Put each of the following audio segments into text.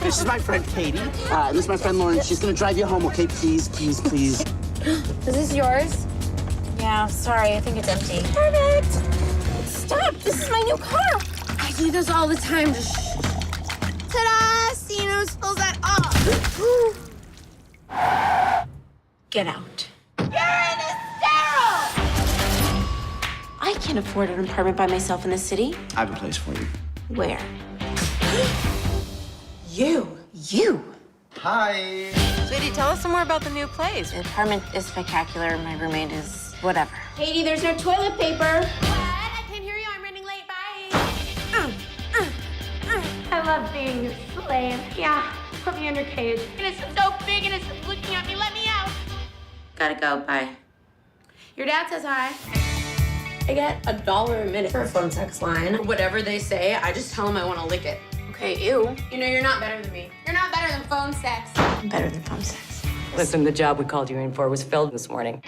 This is my friend Katie. This is my friend Lauren. She's gonna drive you home, okay? Please, please, please. Is this yours? Yeah, sorry, I think it's empty. Perfect! Stop, this is my new car. I do this all the time, just ta-da! See, no spills that off. Get out. You're in a sterile! I can't afford an apartment by myself in the city. I have a place for you. Where? You. Hi. Sweetie, tell us some more about the new place. The apartment is spectacular. My roommate is whatever. Katie, there's no toilet paper. What? I can't hear you. I'm running late. Bye. I love being your slave. Yeah, put me under cage. And it's so big and it's looking at me. Let me out. Gotta go. Bye. Your dad says hi. I get $1 a minute for a phone sex line. Whatever they say, I just tell them I want to lick it. Okay, ew. You know, you're not better than me. You're not better than phone sex. I'm better than phone sex. Listen, the job we called you in for was filled this morning.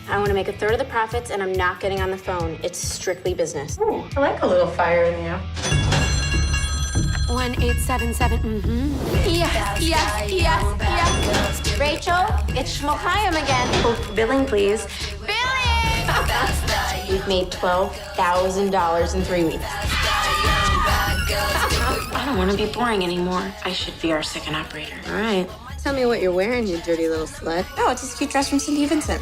I want to make 1/3 of the profits, and I'm not getting on the phone. It's strictly business. Ooh, I like a little fire in you. 1877. Yes. Rachel, it's Shmokayim again. Oh, billing, please. Billing! We've made $12,000 in 3 weeks. I don't want to be boring anymore. I should be our second operator. All right. Tell me what you're wearing, you dirty little slut. Oh, it's a cute dress from Cindy Vincent.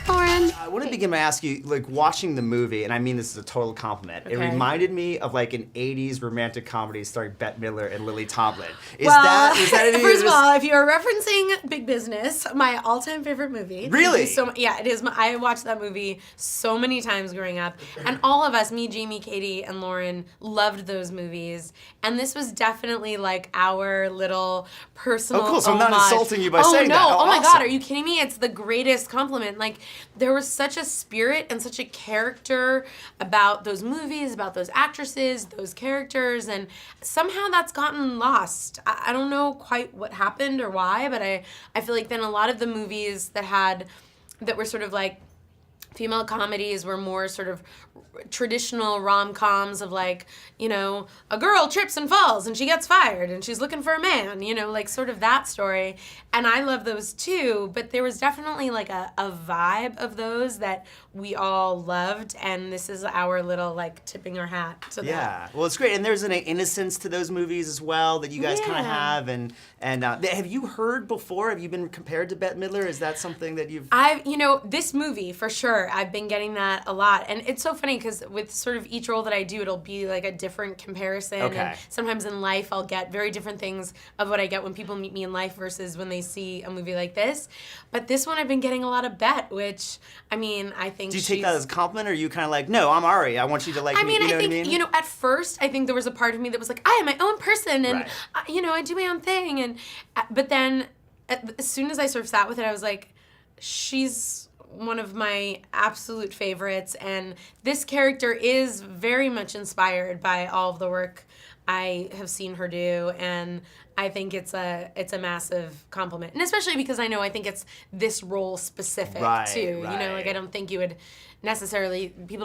Lauren. I want to begin by asking you, like, watching the movie, and I mean this is a total compliment. It Okay. reminded me of like an '80s romantic comedy starring Bette Midler and Lily Tomlin. Is Well, that any first of all, if you're referencing Big Business, my all-time favorite movie. Really? Yeah, it is. I watched that movie so many times growing up, and all of us, me, Jami, Katie, and Lauren, loved those movies. And this was definitely like our little personal. Oh, cool. So I'm not homage. insulting you by saying that. Oh my awesome. God, are you kidding me? It's the greatest compliment. Like, there was such a spirit and such a character about those movies, about those actresses, those characters, and somehow that's gotten lost. I don't know quite what happened or why, but I feel like then a lot of the movies that were sort of like female comedies were more sort of traditional rom-coms of like, you know, a girl trips and falls and she gets fired and she's looking for a man, you know, like sort of that story. And I love those too, but there was definitely like a vibe of those that we all loved, and this is our little like tipping our hat to that. Yeah, well, it's great, and there's an innocence to those movies as well that you guys kind of Yeah. have. And have you heard before? Have you been compared to Bette Midler? Is that something that you've? This movie for sure, I've been getting that a lot, and it's so funny because with sort of each role that I do, it'll be like a different comparison. Okay. And sometimes in life, I'll get very different things of what I get when people meet me in life versus when they see a movie like this. But this one, I've been getting a lot of Bette, which I mean, I think. Do you take that as a compliment, or are you kind of like, no, I'm Ari. I want you to like me. You know what I mean? You know, at first, I think there was a part of me that was like, I am my own person, and Right. I do my own thing, and but then as soon as I sort of sat with it, I was like, she's one of my absolute favorites, and this character is very much inspired by all of the work I have seen her do, and I think it's a massive compliment, and especially because I think it's this role specific Right, too. You know, like I right. don't think people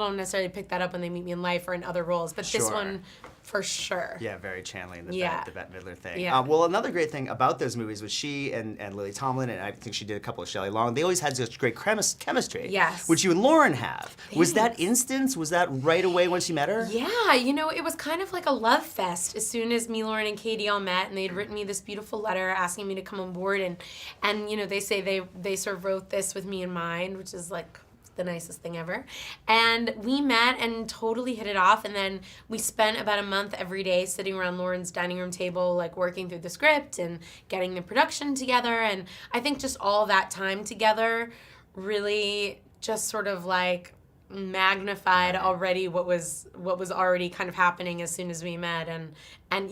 don't necessarily pick that up when they meet me in life or in other roles, but this Sure. one for sure. Yeah, very channeling the Yeah. Bette Midler thing. Yeah. Well, another great thing about those movies was she and Lily Tomlin, and I think she did a couple of Shelley Long, they always had such great chemistry. Yes. Which you and Lauren have. Was that Thanks. instance, was that right away once you met her? Yeah, it was kind of like a love fest as soon as me, Lauren, and Katie all met, and they'd written me this beautiful letter asking me to come on board, and they say they sort of wrote this with me in mind, which is like the nicest thing ever. And we met and totally hit it off, and then we spent about a month every day sitting around Lauren's dining room table, like working through the script and getting the production together, and I think just all that time together really just sort of like magnified already what was already kind of happening as soon as we met, and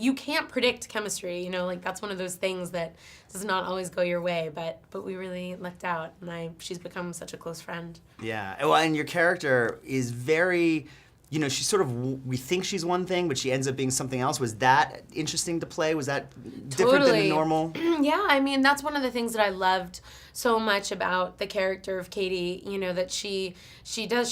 you can't predict chemistry, like that's one of those things that does not always go your way, but we really lucked out, and she's become such a close friend. Yeah, well, and your character is very, she's sort of, we think she's one thing, but she ends up being something else. Was that interesting to play? Was that different than the normal? Yeah, I mean, that's one of the things that I loved so much about the character of Katie, you know, that she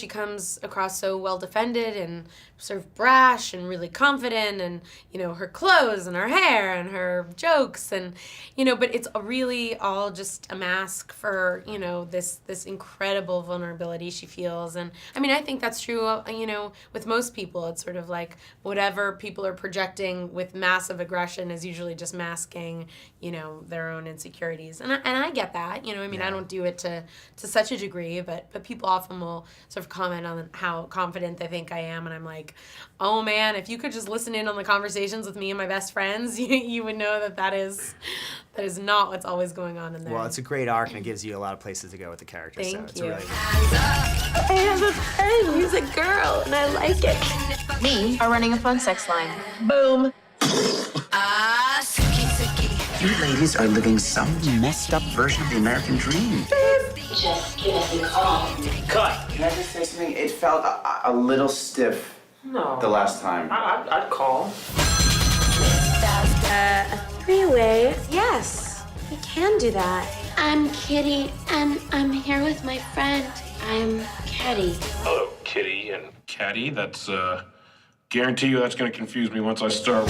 comes across so well defended and sort of brash and really confident, and, you know, her clothes and her hair and her jokes, and, you know, but it's really all just a mask for, you know, this incredible vulnerability she feels. And I mean, I think that's true, you know, with most people. It's sort of like whatever people are projecting with massive aggression is usually just masking, you know, their own insecurities. And I get that, you know, I mean, I don't do it to such a degree, but people often will sort of comment on how confident they think I am, and I'm like, oh man, if you could just listen in on the conversations with me and my best friends, you would know that is not what's always going on in there. Well, it's a great arc, and it gives you a lot of places to go with the character. Thank so it's you. really I have a friend who's a girl, and I like it. We are running a phone sex line. Boom. You ladies are living some messed up version of the American dream. Just give us a call. Cut. Can I just say something? It felt a little stiff the last time. I'd call. A three-way. Yes, we can do that. I'm Kitty, and I'm here with my friend. I'm Caddy. Hello, Kitty and Caddy. That's, guarantee you that's gonna confuse me once I start.